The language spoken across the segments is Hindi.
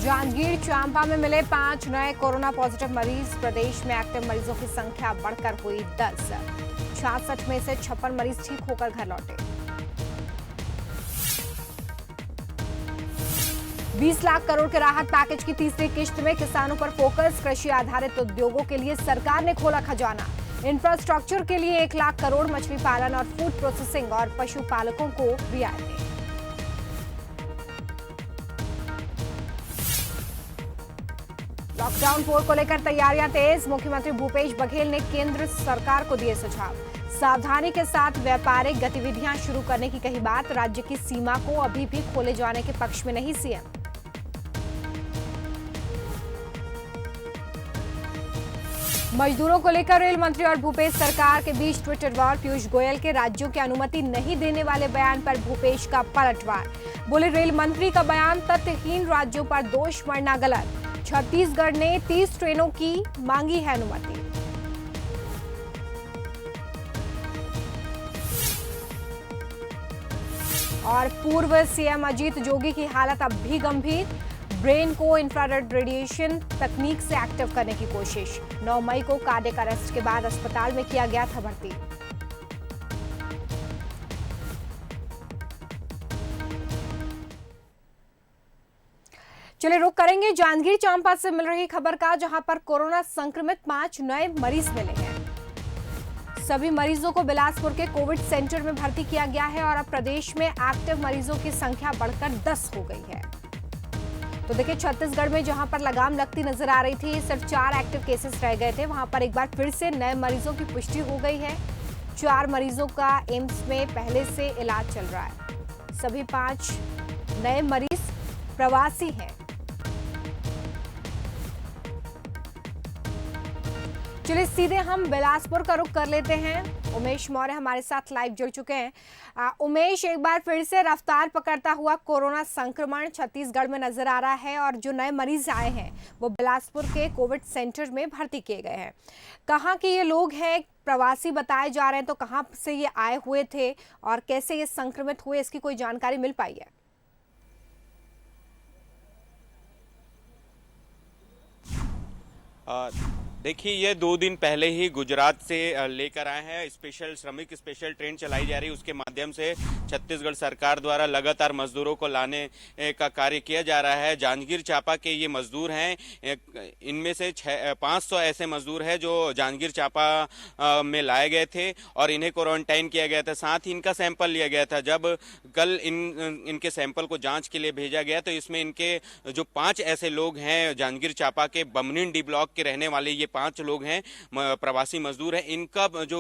जांजगीर चांपा में मिले 5 नए कोरोना पॉजिटिव मरीज। प्रदेश में एक्टिव मरीजों की संख्या बढ़कर हुई 10। 66 में से 56 मरीज ठीक होकर घर लौटे। 20 लाख करोड़ के राहत पैकेज की तीसरी किश्त में किसानों पर फोकस। कृषि आधारित उद्योगों के लिए सरकार ने खोला खजाना। इंफ्रास्ट्रक्चर के लिए 1 लाख करोड़, मछली पालन और फूड प्रोसेसिंग और पशुपालकों को रियायतें। लॉकडाउन 4 को लेकर तैयारियां तेज। मुख्यमंत्री भूपेश बघेल ने केंद्र सरकार को दिए सुझाव। सावधानी के साथ व्यापारिक गतिविधियां शुरू करने की कही बात। राज्य की सीमा को अभी भी खोले जाने के पक्ष में नहीं सीएम। मजदूरों को लेकर रेल मंत्री और भूपेश सरकार के बीच ट्विटर वॉर। पीयूष गोयल के राज्यों की अनुमति नहीं देने वाले बयान पर भूपेश का पलटवार। बोले, रेल मंत्री का बयान तथ्यहीन, राज्यों पर दोष मढ़ना गलत। छत्तीसगढ़ ने 30 ट्रेनों की मांगी है अनुमति। और पूर्व सीएम अजीत जोगी की हालत अब भी गंभीर। ब्रेन को इंफ्रारेड रेडिएशन तकनीक से एक्टिव करने की कोशिश। 9 मई को कार्डियक अरेस्ट के बाद अस्पताल में किया गया था भर्ती। चलिए रुक करेंगे जांजगीर चांपा से मिल रही खबर का, जहां पर कोरोना संक्रमित 5 नए मरीज मिले हैं। सभी मरीजों को बिलासपुर के कोविड सेंटर में भर्ती किया गया है और अब प्रदेश में एक्टिव मरीजों की संख्या बढ़कर 10 हो गई है। तो देखिए, छत्तीसगढ़ में जहां पर लगाम लगती नजर आ रही थी, सिर्फ 4 एक्टिव केसेस रह गए थे, वहां पर एक बार फिर से नए मरीजों की पुष्टि हो गई है। 4 मरीजों का एम्स में पहले से इलाज चल रहा है। सभी 5 नए मरीज प्रवासी हैं। चलिए सीधे हम बिलासपुर का रुख कर लेते हैं। उमेश मौर्य हमारे साथ लाइव जुड़ चुके हैं। उमेश, एक बार फिर से रफ्तार पकड़ता हुआ कोरोना संक्रमण छत्तीसगढ़ में नजर आ रहा है और जो नए मरीज आए हैं वो बिलासपुर के कोविड सेंटर में भर्ती किए गए हैं। कहाँ के ये लोग हैं, प्रवासी बताए जा रहे हैं, तो कहाँ से ये आए हुए थे और कैसे ये संक्रमित हुए, इसकी कोई जानकारी मिल पाई है? देखिए, ये 2 दिन पहले ही गुजरात से लेकर आए हैं। श्रमिक स्पेशल ट्रेन चलाई जा रही है, उसके माध्यम से छत्तीसगढ़ सरकार द्वारा लगातार मजदूरों को लाने का कार्य किया जा रहा है। जांजगीर चांपा के ये मजदूर हैं, इनमें से 500 ऐसे मजदूर हैं जो जांजगीर चांपा में लाए गए थे और इन्हें क्वारंटाइन किया गया था। साथ ही इनका सैंपल लिया गया था। जब कल इनके सैंपल को जाँच के लिए भेजा गया तो इसमें इनके जो 5 ऐसे लोग हैं जांजगीर चांपा के बमनीन डी ब्लॉक के रहने वाले, ये 5 लोग हैं, प्रवासी मजदूर हैं। इनका जो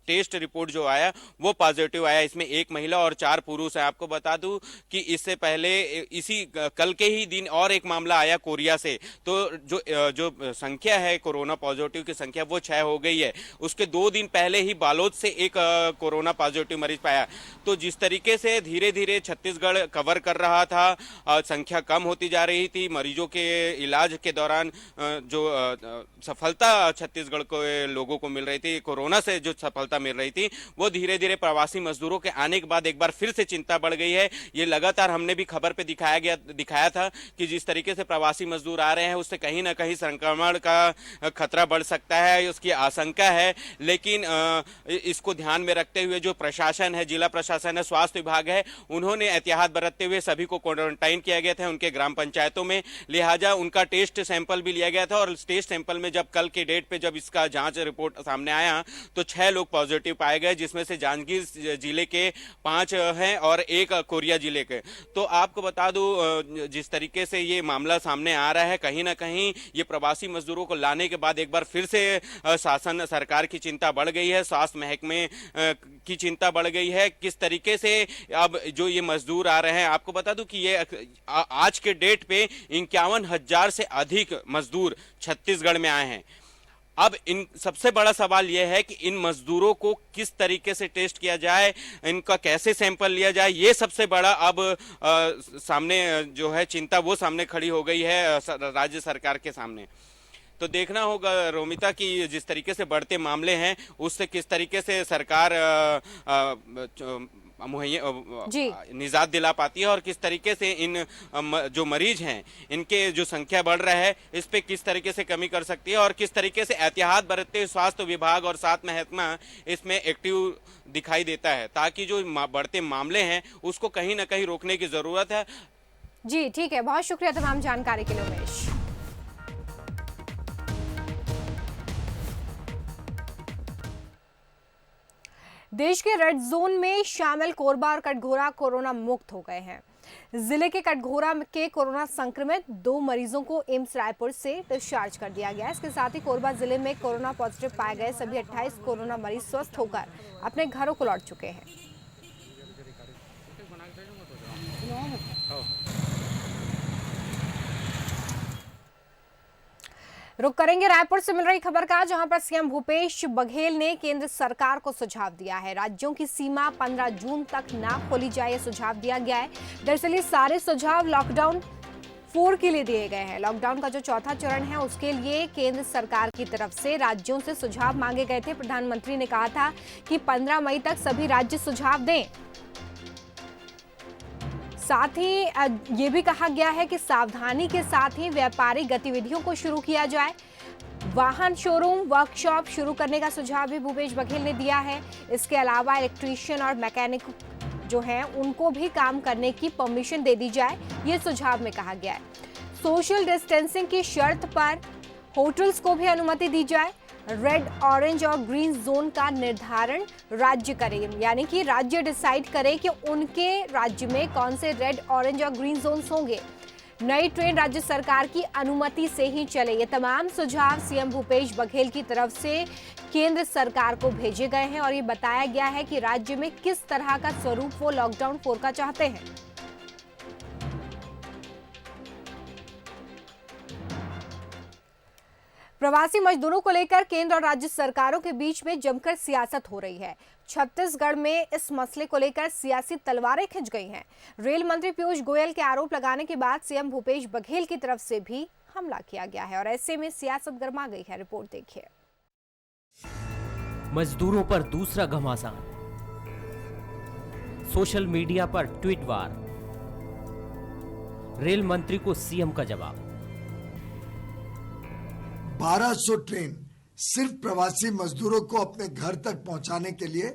टेस्ट रिपोर्ट जो आया वो पॉजिटिव आया। इसमें 1 महिला और 4 पुरुष है। आपको बता दूं कि इससे पहले इसी कल के ही दिन और एक मामला आया कोरिया से। तो जो संख्या है कोरोना पॉजिटिव की संख्या वो 6 हो गई है। उसके 2 दिन पहले ही बालोद से एक कोरोना पॉजिटिव मरीज पाया। तो जिस तरीके से धीरे धीरे छत्तीसगढ़ कवर कर रहा था, संख्या कम होती जा रही थी, मरीजों के इलाज के दौरान जो सफलता छत्तीसगढ़ को लोगों को मिल रही थी, कोरोना से जो सफलता मिल रही थी, वो धीरे धीरे प्रवासी मजदूरों के आने के बाद एक बार फिर से चिंता बढ़ गई है। ये लगातार हमने भी खबर पे दिखाया था कि जिस तरीके से प्रवासी मजदूर आ रहे हैं उससे कहीं ना कहीं संक्रमण का खतरा बढ़ सकता है, उसकी आशंका है। लेकिन इसको ध्यान में रखते हुए जो प्रशासन है, जिला प्रशासन है, स्वास्थ्य विभाग है, उन्होंने एहतियात बरतते हुए सभी को क्वारंटाइन किया गया था उनके ग्राम पंचायतों में। लिहाजा उनका टेस्ट सैंपल भी लिया गया था और टेस्ट सैंपल में जब कल के डेट पे जब इसका जांच रिपोर्ट सामने आया तो 6 लोग पॉजिटिव पाए गए, जिसमें से जांजगीर जिले के 5 हैं और 1 कोरिया जिले के। तो आपको बता दूं, जिस तरीके से ये मामला सामने आ रहा है, कहीं ना कहीं ये प्रवासी मजदूरों को लाने के बाद एक बार फिर से शासन सरकार की चिंता बढ़ गई है, स्वास्थ्य महकमे की चिंता बढ़ गई है। किस तरीके से अब जो ये मजदूर आ रहे हैं, आपको बता दूं कि ये आज के डेट पे 51,000 से अधिक मजदूर छत्तीसगढ़ में आए हैं। अब इन सबसे बड़ा सवाल यह है कि इन मजदूरों को किस तरीके से टेस्ट किया जाए, इनका कैसे सैंपल लिया जाए, ये सबसे बड़ा अब सामने जो है चिंता वो सामने खड़ी हो गई है राज्य सरकार के सामने। तो देखना होगा रोमिता कि जिस तरीके से बढ़ते मामले हैं उससे किस तरीके से सरकार निजात दिला पाती है और किस तरीके से इन जो मरीज हैं इनके जो संख्या बढ़ रहा है इस पे किस तरीके से कमी कर सकती है और किस तरीके से एहतियात बरतते हुए स्वास्थ्य विभाग और साथ में महकमा इसमें एक्टिव दिखाई देता है, ताकि जो बढ़ते मामले हैं उसको कहीं ना कहीं रोकने की जरूरत है। जी ठीक है, बहुत शुक्रिया तमाम जानकारी के लिए उमेश। देश के रेड जोन में शामिल कोरबा और कटघोरा कोरोना मुक्त हो गए हैं। जिले के कटघोरा के कोरोना संक्रमित 2 मरीजों को एम्स रायपुर से डिस्चार्ज कर दिया गया है। इसके साथ ही कोरबा जिले में कोरोना पॉजिटिव पाए गए सभी 28 कोरोना मरीज स्वस्थ होकर अपने घरों को लौट चुके हैं। रुक करेंगे रायपुर से मिल रही खबर का, जहां पर सीएम भूपेश बघेल ने केंद्र सरकार को सुझाव दिया है। राज्यों की सीमा 15 जून तक ना खोली जाए, सुझाव दिया गया है। दरअसल ये सारे सुझाव लॉकडाउन 4 के लिए दिए गए हैं। लॉकडाउन का जो चौथा चरण है उसके लिए केंद्र सरकार की तरफ से राज्यों से सुझाव मांगे गए थे। प्रधानमंत्री ने कहा था कि 15 मई तक सभी राज्य सुझाव दें। साथ ही ये भी कहा गया है कि सावधानी के साथ ही व्यापारिक गतिविधियों को शुरू किया जाए। वाहन शोरूम वर्कशॉप शुरू करने का सुझाव भी भूपेश बघेल ने दिया है। इसके अलावा इलेक्ट्रीशियन और मैकेनिक जो हैं उनको भी काम करने की परमिशन दे दी जाए, ये सुझाव में कहा गया है। सोशल डिस्टेंसिंग की शर्त पर होटल्स को भी अनुमति दी जाए। रेड, ऑरेंज और ग्रीन जोन का निर्धारण राज्य करें, यानी कि राज्य डिसाइड करें कि उनके राज्य में कौन से रेड, ऑरेंज और ग्रीन जोन्स होंगे। नई ट्रेन राज्य सरकार की अनुमति से ही चले। ये तमाम सुझाव सीएम भूपेश बघेल की तरफ से केंद्र सरकार को भेजे गए हैं और ये बताया गया है कि राज्य में किस तरह का स्वरूप वो लॉकडाउन 4 का चाहते हैं। प्रवासी मजदूरों को लेकर केंद्र और राज्य सरकारों के बीच में जमकर सियासत हो रही है। छत्तीसगढ़ में इस मसले को लेकर सियासी तलवारें खिंच गई हैं। रेल मंत्री पीयूष गोयल के आरोप लगाने के बाद सीएम भूपेश बघेल की तरफ से भी हमला किया गया है और ऐसे में सियासत गर्मा गई है। रिपोर्ट देखिए। मजदूरों पर दूसरा घमासान, सोशल मीडिया पर ट्वीट वार, रेल मंत्री को सीएम का जवाब। 1200 ट्रेन सिर्फ प्रवासी मजदूरों को अपने घर तक पहुंचाने के लिए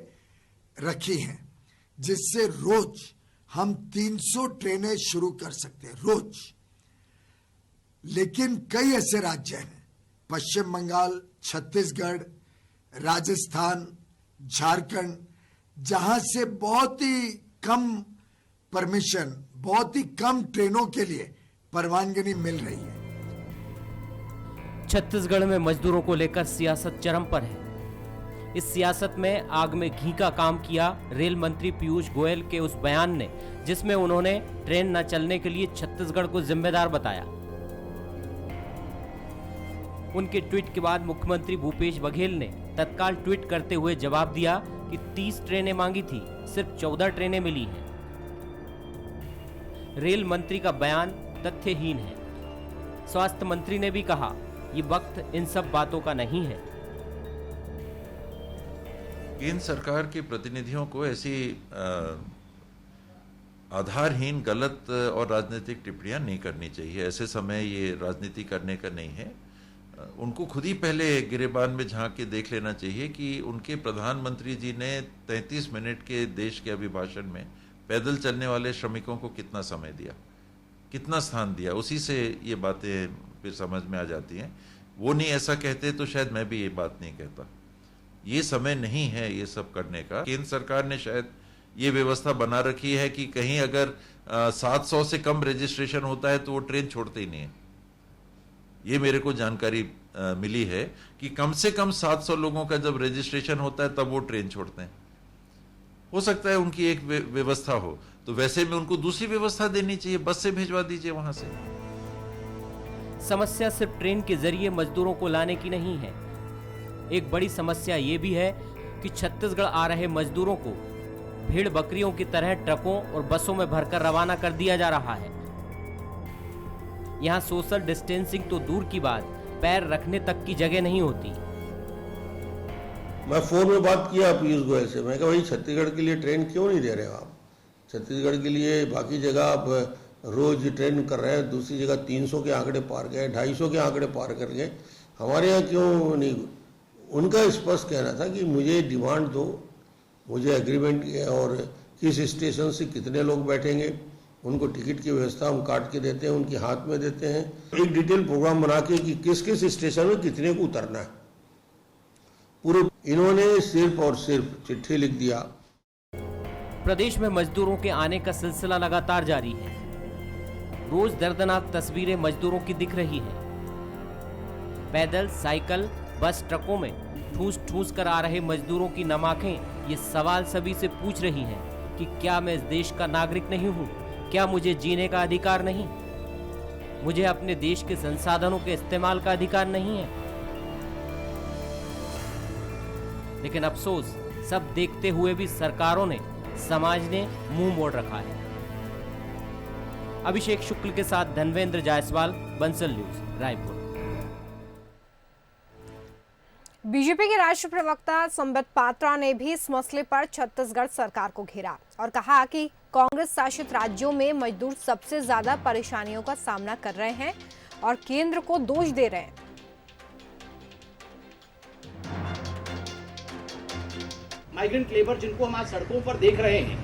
रखी हैं, जिससे रोज हम 300 ट्रेनें शुरू कर सकते हैं रोज। लेकिन कई ऐसे राज्य हैं, पश्चिम बंगाल, छत्तीसगढ़, राजस्थान, झारखंड, जहां से बहुत ही कम परमिशन, बहुत ही कम ट्रेनों के लिए परवानगी मिल रही है। छत्तीसगढ़ में मजदूरों को लेकर सियासत चरम पर है। इस सियासत में आग में घी का काम किया रेल मंत्री पीयूष गोयल के उस बयान ने, जिसमें उन्होंने ट्रेन न चलने के लिए छत्तीसगढ़ को जिम्मेदार बताया। उनके ट्वीट के बाद मुख्यमंत्री भूपेश बघेल ने तत्काल ट्वीट करते हुए जवाब दिया कि 30 ट्रेनें मांगी थी, सिर्फ 14 ट्रेनें मिली हैं। रेल मंत्री का बयान तथ्यहीन है। स्वास्थ्य मंत्री ने भी कहा, ये वक्त इन सब बातों का नहीं है। केंद्र सरकार के प्रतिनिधियों को ऐसी आधारहीन, गलत और राजनीतिक टिप्पणियां नहीं करनी चाहिए। ऐसे समय ये राजनीति करने का नहीं है। उनको खुद ही पहले गिरेबान में झांक के देख लेना चाहिए कि उनके प्रधानमंत्री जी ने 33 मिनट के देश के अभिभाषण में पैदल चलने वाले श्रमिकों को कितना समय दिया, कितना स्थान दिया। उसी से ये बातें फिर समझ में आ जाती हैं। वो नहीं ऐसा कहते तो शायद मैं भी ये बात नहीं कहता। ये समय नहीं है ये सब करने का। केंद्र सरकार ने शायद ये व्यवस्था बना रखी है कि कहीं अगर 700 से कम रजिस्ट्रेशन होता है तो वो ट्रेन छोड़ते ही नहीं है। ये मेरे को जानकारी मिली है कि कम से कम 700 लोगों का जब रजिस्ट्रेशन होता है तब वो ट्रेन छोड़ते हैं। हो सकता है उनकी एक व्यवस्था हो, तो वैसे में उनको दूसरी व्यवस्था देनी चाहिए, बस से भिजवा दीजिए वहां से। समस्या सिर्फ ट्रेन के जरिए मजदूरों को लाने की नहीं है। एक बड़ी समस्या ये भी है कि छत्तीसगढ़ आ रहे मजदूरों को भेड़ बकरियों की तरह ट्रकों और बसों में भरकर रवाना कर दिया जा रहा है। यहाँ सोशल डिस्टेंसिंग तो दूर की बात, पैर रखने तक की जगह नहीं होती। मैं फोन में बात किया पीयूष गोयल से, मैं कहा भाई छत्तीसगढ़ के लिए ट्रेन क्यों नहीं दे रहे हो आप? छत्तीसगढ़ के लिए बाकी जगह आप रोज ट्रेन कर रहे हैं, दूसरी जगह 300 के आंकड़े पार गए, 250 के आंकड़े पार कर गए, हमारे यहाँ क्यों नहीं? उनका स्पष्ट कहना था कि मुझे डिमांड दो, मुझे एग्रीमेंट और किस स्टेशन से कितने लोग बैठेंगे, उनको टिकट की व्यवस्था हम काट के देते हैं, उनके हाथ में देते हैं, एक डिटेल प्रोग्राम बना के कि किस किस स्टेशन में कितने को उतरना है पूरे। इन्होंने सिर्फ और सिर्फ चिट्ठी लिख दिया। प्रदेश में मजदूरों के आने का सिलसिला लगातार जारी है। रोज दर्दनाक तस्वीरें मजदूरों की दिख रही है। पैदल, साइकिल, बस, ट्रकों में ठूस ठूस कर आ रहे मजदूरों की नम आंखें ये सवाल सभी से पूछ रही हैं कि क्या मैं इस देश का नागरिक नहीं हूँ? क्या मुझे जीने का अधिकार नहीं? मुझे अपने देश के संसाधनों के इस्तेमाल का अधिकार नहीं है? लेकिन अफसोस, सब देखते हुए भी सरकारों ने, समाज ने मुंह मोड़ रखा है। अभिषेक शुक्ल के साथ धनवेंद्र जायसवाल, बंसल न्यूज, रायपुर। बीजेपी के राष्ट्रीय प्रवक्ता संबित पात्रा ने भी इस मसले पर छत्तीसगढ़ सरकार को घेरा और कहा कि कांग्रेस शासित राज्यों में मजदूर सबसे ज्यादा परेशानियों का सामना कर रहे हैं और केंद्र को दोष दे रहे हैं। माइग्रेंट लेबर जिनको हम आज सड़कों पर देख रहे हैं,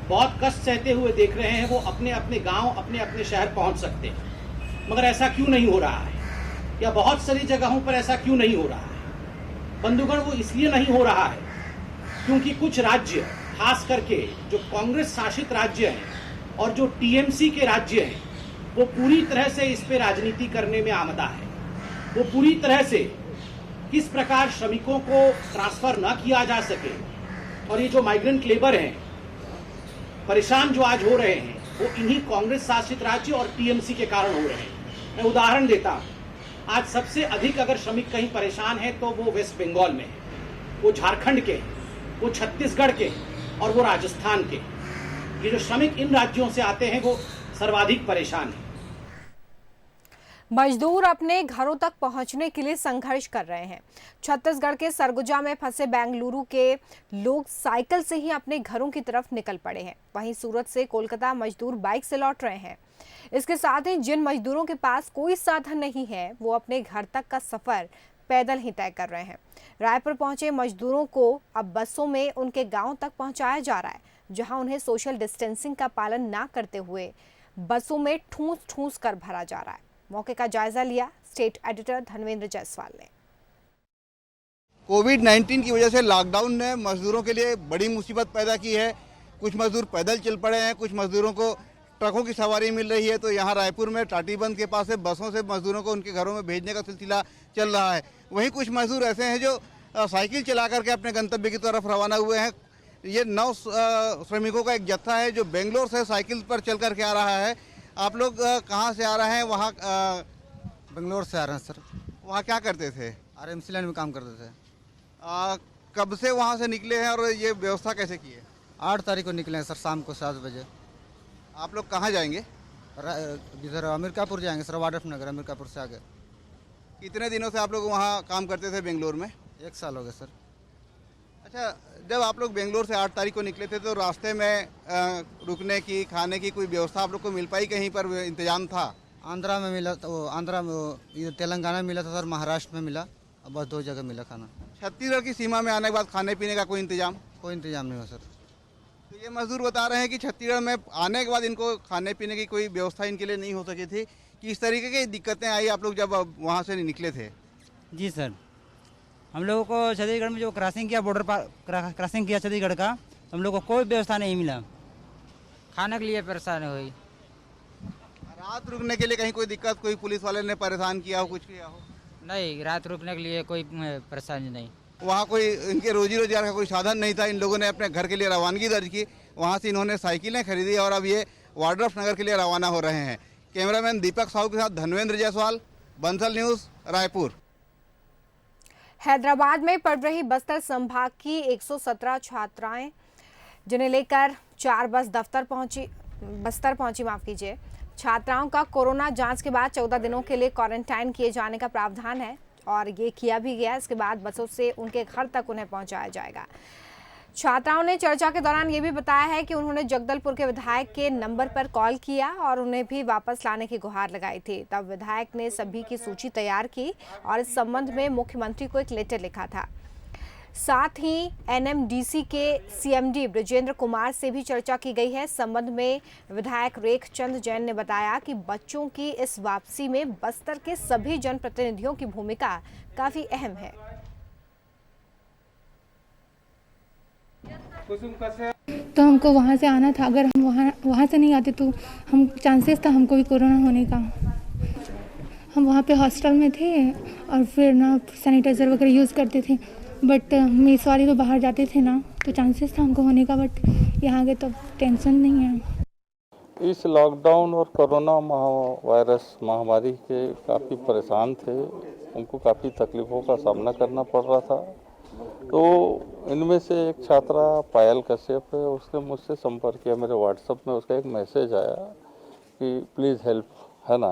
बहुत कष्ट सहते हुए देख रहे हैं, वो अपने अपने गांव, अपने अपने शहर पहुंच सकते हैं, मगर ऐसा क्यों नहीं हो रहा है? या बहुत सारी जगहों पर ऐसा क्यों नहीं हो रहा है? बंधुगण, वो इसलिए नहीं हो रहा है क्योंकि कुछ राज्य, खास करके जो कांग्रेस शासित राज्य हैं और जो टीएमसी के राज्य हैं, वो पूरी तरह से इस पे राजनीति करने में आमदा है। वो पूरी तरह से किस प्रकार श्रमिकों को ट्रांसफर न किया जा सके, और ये जो माइग्रेंट लेबर हैं, परेशान जो आज हो रहे हैं, वो इन्हीं कांग्रेस शासित राज्य और टीएमसी के कारण हो रहे हैं। मैं उदाहरण देता हूं, आज सबसे अधिक अगर श्रमिक कहीं परेशान है तो वो वेस्ट बंगाल में है, वो झारखंड के, वो छत्तीसगढ़ के और वो राजस्थान के। ये जो श्रमिक इन राज्यों से आते हैं वो सर्वाधिक परेशान है। मजदूर अपने घरों तक पहुंचने के लिए संघर्ष कर रहे हैं। छत्तीसगढ़ के सरगुजा में फंसे बेंगलुरु के लोग साइकिल से ही अपने घरों की तरफ निकल पड़े हैं। वहीं सूरत से कोलकाता मजदूर बाइक से लौट रहे हैं। इसके साथ ही जिन मजदूरों के पास कोई साधन नहीं है, वो अपने घर तक का सफर पैदल ही तय कर रहे हैं। रायपुर पहुंचे मजदूरों को अब बसों में उनके गांव तक पहुंचाया जा रहा है, जहां उन्हें सोशल डिस्टेंसिंग का पालन ना करते हुए बसों में ठूस ठूस कर भरा जा रहा है। मौके का जायजा लिया स्टेट एडिटर धनवेंद्र जायसवाल ने। कोविड-19 की वजह से लॉकडाउन ने मजदूरों के लिए बड़ी मुसीबत पैदा की है। कुछ मजदूर पैदल चल पड़े हैं, कुछ मजदूरों को ट्रकों की सवारी मिल रही है। तो यहाँ रायपुर में टाटीबंद के पास से बसों से मजदूरों को उनके घरों में भेजने का सिलसिला चल रहा है। वहीं कुछ मजदूर ऐसे हैं जो साइकिल चला करके अपने गंतव्य की तरफ रवाना हुए हैं। ये 9 श्रमिकों का एक जत्था है जो बेंगलोर से साइकिल पर चल करके आ रहा है। आप लोग कहाँ से आ रहे हैं? वहाँ बेंगलोर से आ रहे हैं सर। वहाँ क्या करते थे? आरएमसी लाइन में काम करते थे। कब से वहाँ से निकले हैं और ये व्यवस्था कैसे की है? 8 तारीख को निकले हैं सर, शाम को 7 बजे। आप लोग कहाँ जाएंगे? इधर अमेरिकापुर जाएंगे सर, वाड्रफ नगर, अमेरिकापुर से आगे। कितने दिनों से आप लोग वहाँ काम करते थे बेंगलोर में? 1 साल हो गया सर। अच्छा, जब आप लोग बेंगलोर से 8 तारीख को निकले थे तो रास्ते में रुकने की, खाने की कोई व्यवस्था आप लोग को मिल पाई? कहीं पर इंतजाम था? आंध्रा में मिला, तो आंध्रा में, इधर तेलंगाना में मिला था सर, महाराष्ट्र में मिला, अब बस 2 जगह मिला खाना। छत्तीसगढ़ की सीमा में आने के बाद खाने पीने का कोई इंतजाम? कोई इंतजाम नहीं हुआ सर। तो ये मजदूर बता रहे हैं कि छत्तीसगढ़ में आने के बाद इनको खाने पीने की कोई व्यवस्था इनके लिए नहीं हो सकी थी। कि इस तरीके की दिक्कतें आई आप लोग जब वहाँ से निकले थे? जी सर, हम लोगों को छत्तीसगढ़ में जो क्रॉसिंग किया, बॉर्डर पर क्रॉसिंग किया छत्तीसगढ़ का, हम लोग को कोई व्यवस्था नहीं मिला, खाने के लिए परेशानी हुई। रात रुकने के लिए कहीं कोई दिक्कत, कोई पुलिस वाले ने परेशान किया हो, कुछ किया हो? नहीं, रात रुकने के लिए कोई परेशानी नहीं। वहाँ कोई इनके रोजी रोजगार का कोई साधन नहीं था। इन लोगों ने अपने घर के लिए रवानगी दर्ज की, वहाँ से इन्होंने साइकिलें खरीदी और अब ये वाड्रफ नगर के लिए रवाना हो रहे हैं। कैमरामैन दीपक साहू के साथ धनवेंद्र जायसवाल, बंसल न्यूज़, रायपुर। हैदराबाद में पढ़ रही बस्तर संभाग की 117 छात्राएं, जिन्हें लेकर 4 बस बस्तर पहुंची माफ कीजिए। छात्राओं का कोरोना जांच के बाद 14 दिनों के लिए क्वारंटाइन किए जाने का प्रावधान है और ये किया भी गया। इसके बाद बसों से उनके घर तक उन्हें पहुंचाया जाएगा। छात्राओं ने चर्चा के दौरान ये भी बताया है कि उन्होंने जगदलपुर के विधायक के नंबर पर कॉल किया और उन्हें भी वापस लाने की गुहार लगाई थी। तब विधायक ने सभी की सूची तैयार की और इस संबंध में मुख्यमंत्री को एक लेटर लिखा था। साथ ही एनएमडीसी के सीएमडी ब्रजेंद्र कुमार से भी चर्चा की गई है। इस संबंध में विधायक रेखचंद जैन ने बताया कि बच्चों की इस वापसी में बस्तर के सभी जनप्रतिनिधियों की भूमिका काफी अहम है। तो हमको वहाँ से आना था, अगर हम वहाँ से नहीं आते तो हम चांसेस था हमको भी कोरोना होने का। हम वहाँ पे हॉस्टल में थे और फिर ना सैनिटाइज़र वगैरह यूज़ करते थे, बट मेस वाले तो बाहर जाते थे ना, तो चांसेस था हमको होने का, बट यहाँ के तो टेंशन नहीं है। इस लॉकडाउन और कोरोना वायरस महामारी के काफ़ी परेशान थे, उनको काफ़ी तकलीफ़ों का सामना करना पड़ रहा था। तो इनमें से एक छात्रा पायल कश्यप है, उसने मुझसे संपर्क किया, मेरे व्हाट्सएप में उसका एक मैसेज आया कि प्लीज़ हेल्प, है ना।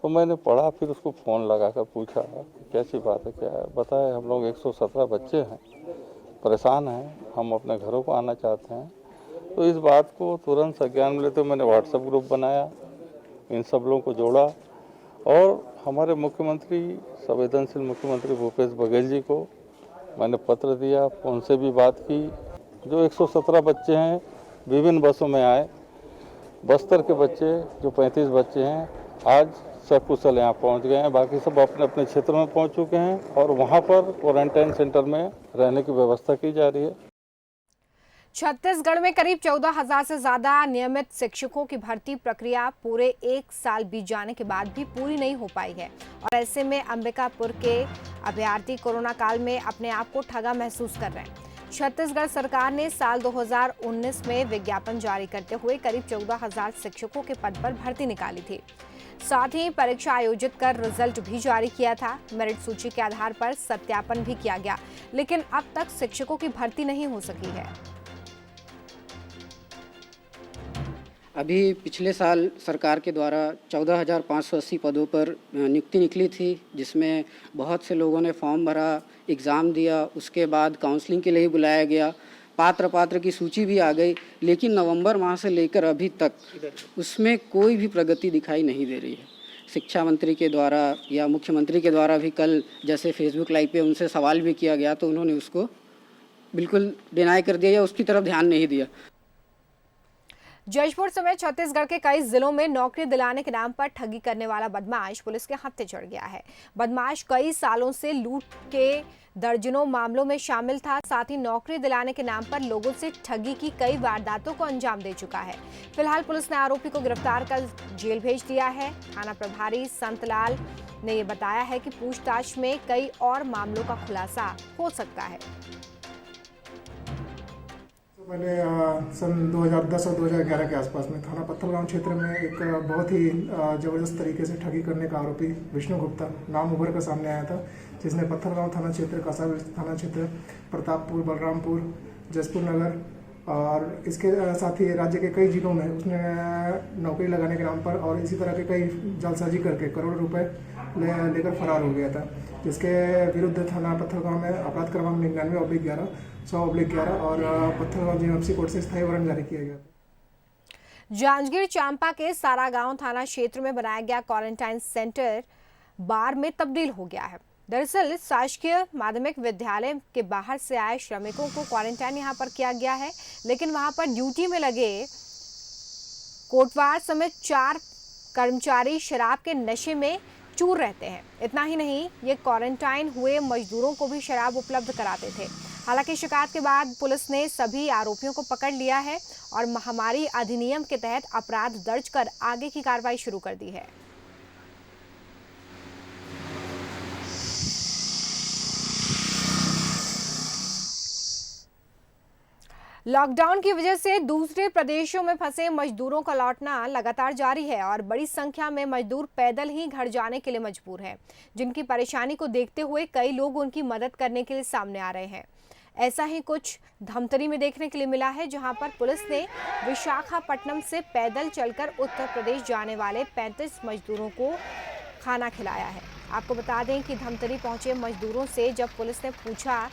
तो मैंने पढ़ा, फिर उसको फ़ोन लगा कर पूछा कि कैसी बात है, क्या है। बताए हम लोग 117 बच्चे हैं, परेशान हैं, हम अपने घरों को आना चाहते हैं। तो इस बात को तुरंत संज्ञान में लेते हुए मैंने व्हाट्सएप ग्रुप बनाया, इन सब लोगों को जोड़ा और हमारे मुख्यमंत्री, संवेदनशील मुख्यमंत्री भूपेश बघेल जी को मैंने पत्र दिया, उनसे भी बात की। जो 117 बच्चे हैं विभिन्न बसों में आए, बस्तर के बच्चे जो 35 बच्चे हैं आज सकुशल यहाँ पहुँच गए हैं, बाकी सब अपने अपने क्षेत्र में पहुँच चुके हैं और वहाँ पर क्वारंटाइन सेंटर में रहने की व्यवस्था की जा रही है। छत्तीसगढ़ में करीब 14,000 से ज्यादा नियमित शिक्षकों की भर्ती प्रक्रिया पूरे 1 साल बीत जाने के बाद भी पूरी नहीं हो पाई है और ऐसे में अंबिकापुर के अभ्यर्थी कोरोना काल में अपने आप को ठगा महसूस कर रहे हैं। छत्तीसगढ़ सरकार ने साल 2019 में विज्ञापन जारी करते हुए करीब 14,000 शिक्षकों के पद पर भर्ती निकाली थी। साथ ही परीक्षा आयोजित कर रिजल्ट भी जारी किया था। मेरिट सूची के आधार पर सत्यापन भी किया गया, लेकिन अब तक शिक्षकों की भर्ती नहीं हो सकी है। अभी पिछले साल सरकार के द्वारा 14,580 पदों पर नियुक्ति निकली थी, जिसमें बहुत से लोगों ने फॉर्म भरा, एग्ज़ाम दिया, उसके बाद काउंसलिंग के लिए बुलाया गया, पात्र की सूची भी आ गई, लेकिन नवंबर माह से लेकर अभी तक उसमें कोई भी प्रगति दिखाई नहीं दे रही है। शिक्षा मंत्री के द्वारा या मुख्यमंत्री के द्वारा भी कल जैसे फेसबुक लाइव पे उनसे सवाल भी किया गया तो उन्होंने उसको बिल्कुल डिनाई कर दिया या उसकी तरफ ध्यान नहीं दिया। जशपुर समेत छत्तीसगढ़ के कई जिलों में नौकरी दिलाने के नाम पर ठगी करने वाला बदमाश पुलिस के हत्थे चढ़ गया है। बदमाश कई सालों से लूट के दर्जनों मामलों में शामिल था। साथ ही नौकरी दिलाने के नाम पर लोगों से ठगी की कई वारदातों को अंजाम दे चुका है। फिलहाल पुलिस ने आरोपी को गिरफ्तार कर जेल भेज दिया है। थाना प्रभारी संतलाल ने ये बताया है कि पूछताछ में कई और मामलों का खुलासा हो सकता है। पहले सन 2010 और 2011 के आसपास में थाना पत्थलगांव क्षेत्र में एक बहुत ही ज़बरदस्त तरीके से ठगी करने का आरोपी विष्णु गुप्ता नाम उभर कर सामने आया था, जिसने पत्थलगांव थाना क्षेत्र, कासार थाना क्षेत्र, प्रतापपुर, बलरामपुर, जसपुर नगर और इसके साथ ही राज्य के कई जिलों में उसने नौकरी लगाने के नाम पर और इसी तरह के कई जालसाजी करके करोड़ों रुपए लेकर फरार हो गया था, जिसके विरुद्ध थाना पत्थलगांव में अपराध क्रमांक 99/11 100/11 और पत्थलगांव जीएमसी कोर्ट से स्थायी वारंट जारी किया गया। जांजगीर चांपा के सारागांव थाना क्षेत्र में बनाया गया क्वारंटाइन सेंटर बार में तब्दील हो गया है। दरअसल शासकीय माध्यमिक विद्यालय के बाहर से आए श्रमिकों को क्वारंटाइन यहां पर किया गया है, लेकिन वहां पर ड्यूटी में लगे कोटवार समेत 4 कर्मचारी शराब के नशे में चूर रहते हैं। इतना ही नहीं, ये क्वारंटाइन हुए मजदूरों को भी शराब उपलब्ध कराते थे। हालांकि शिकायत के बाद पुलिस ने सभी आरोपियों को पकड़ लिया है और महामारी अधिनियम के तहत अपराध दर्ज कर आगे की कार्रवाई शुरू कर दी है। लॉकडाउन की वजह से दूसरे प्रदेशों में फंसे मजदूरों का लौटना लगातार जारी है और बड़ी संख्या में मजदूर पैदल ही घर जाने के लिए मजबूर हैं, जिनकी परेशानी को देखते हुए कई लोग उनकी मदद करने के लिए सामने आ रहे हैं। ऐसा ही कुछ धमतरी में देखने के लिए मिला है, जहां पर पुलिस ने विशाखापट्टनम से पैदल चलकर उत्तर प्रदेश जाने वाले 35 मजदूरों को खाना खिलाया है। आपको बता दें कि धमतरी पहुंचे मजदूरों से जब पुलिस ने पूछा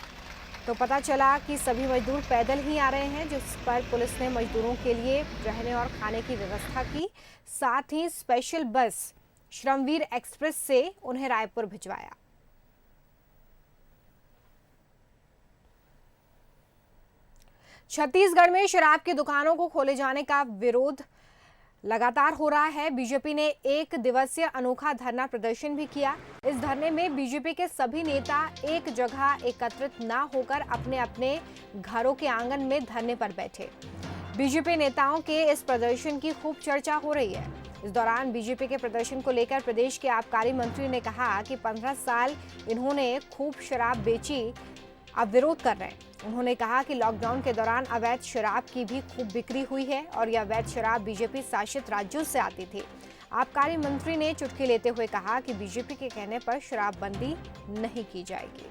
तो पता चला कि सभी मजदूर पैदल ही आ रहे हैं, जिस पर पुलिस ने मजदूरों के लिए रहने और खाने की व्यवस्था की। साथ ही स्पेशल बस श्रमवीर एक्सप्रेस से उन्हें रायपुर भिजवाया। छत्तीसगढ़ में शराब की दुकानों को खोले जाने का विरोध लगातार हो रहा है। बीजेपी ने 1 दिवसीय अनोखा धरना प्रदर्शन भी किया। इस धरने में बीजेपी के सभी नेता एक जगह एकत्रित ना होकर अपने अपने घरों के आंगन में धरने पर बैठे। बीजेपी नेताओं के इस प्रदर्शन की खूब चर्चा हो रही है। इस दौरान बीजेपी के प्रदर्शन को लेकर प्रदेश के आबकारी मंत्री ने कहा कि 15 साल इन्होंने खूब शराब बेची, अब विरोध कर रहे हैं। उन्होंने कहा कि लॉकडाउन के दौरान अवैध शराब की भी खूब बिक्री हुई है और यह अवैध शराब बीजेपी शासित राज्यों से आती थी। आबकारी मंत्री ने चुटकी लेते हुए कहा कि बीजेपी के कहने पर शराबबंदी नहीं की जाएगी।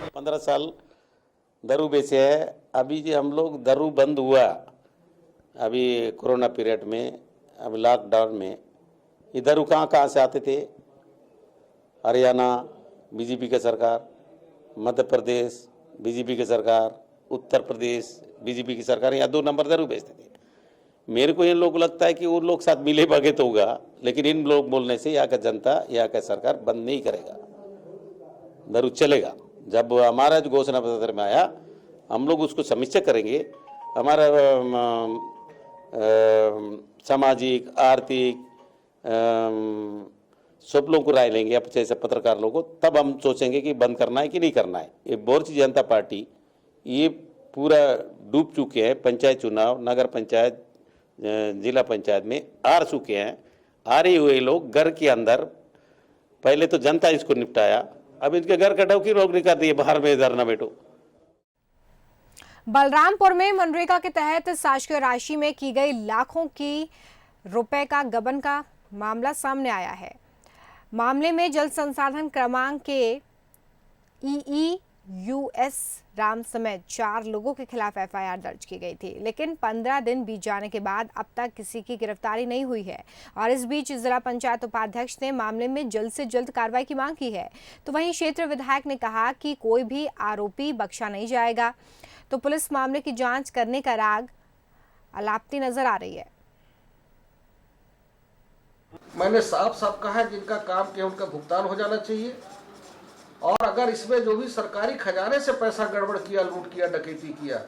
15 साल दारू बेचे है। अभी जो हम लोग दारू बंद हुआ अभी कोरोना पीरियड में, अभी लॉकडाउन में, ये दारू कहाँ से आते थे? हरियाणा बीजेपी की सरकार, मध्य प्रदेश बीजेपी की सरकार, उत्तर प्रदेश बीजेपी की सरकार, यहाँ 2 नंबर दारू बेचते थे। मेरे को इन लोग लगता है कि उन लोग साथ मिले भागे तो होगा, लेकिन इन लोग बोलने से यहाँ का जनता, यहाँ का सरकार बंद नहीं करेगा, दारू चलेगा। जब हमारा जो घोषणा पत्र में आया, हम लोग उसको समीक्षा करेंगे। हमारा सामाजिक आर्थिक सब लोगों को राय लेंगे, अब जैसे पत्रकार लोगों को, तब हम सोचेंगे कि बंद करना है कि नहीं करना है। ये भारतीय जनता पार्टी ये पूरा डूब चुके हैं। पंचायत चुनाव, नगर पंचायत, जिला पंचायत में हार चुके हैं। हारे हुए लोग घर के अंदर, पहले तो जनता इसको निपटाया, अब इनके घर का डौकी रोक नहीं कर दिए, बाहर में इधर न बैठो। बलरामपुर में मनरेगा के तहत शासकीय राशि में की गई लाखों की रुपए का गबन का मामला सामने आया है। मामले में जल संसाधन क्रमांक के EEUS राम समेत 4 लोगों के खिलाफ FIR दर्ज की गई थी, लेकिन 15 दिन बीत जाने के बाद अब तक किसी की गिरफ्तारी नहीं हुई है। और इस बीच जिला पंचायत उपाध्यक्ष ने मामले में जल्द से जल्द कार्रवाई की मांग की है। तो वहीं क्षेत्र विधायक ने कहा कि कोई भी आरोपी बख्शा नहीं जाएगा। तो पुलिस मामले की जांच करने का राग अलापती नजर आ रही है। मैंने साफ साफ कहा है, जिनका काम किया उनका भुगतान हो जाना चाहिए। और अगर इसमें जो भी सरकारी खजाने से पैसा गड़बड़ किया, लूट किया, डकैती किया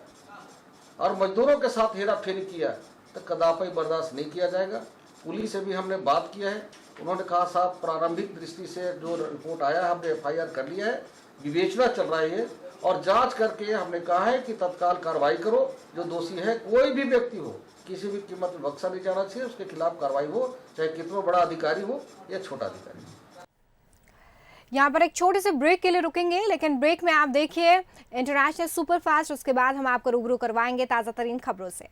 और मजदूरों के साथ हेराफेरी किया, तो कदापि बर्दाश्त नहीं किया जाएगा। पुलिस से भी हमने बात किया है, उन्होंने कहा साहब प्रारंभिक दृष्टि से जो रिपोर्ट आया हमने FIR कर लिया है, विवेचना चल रही है और जांच करके हमने कहा है कि तत्काल कार्रवाई करो। जो दोषी है कोई भी व्यक्ति हो, किसी भी कीमत में बख्शा नहीं जाना चाहिए, उसके खिलाफ कार्रवाई हो, चाहे कितना बड़ा अधिकारी हो या छोटा अधिकारी। यहाँ पर एक छोटे से ब्रेक के लिए रुकेंगे, लेकिन ब्रेक में आप देखिए इंटरनेशनल सुपरफास्ट, उसके बाद हम आपको रूबरू करवाएंगे ताज़ा तरीन खबरों से।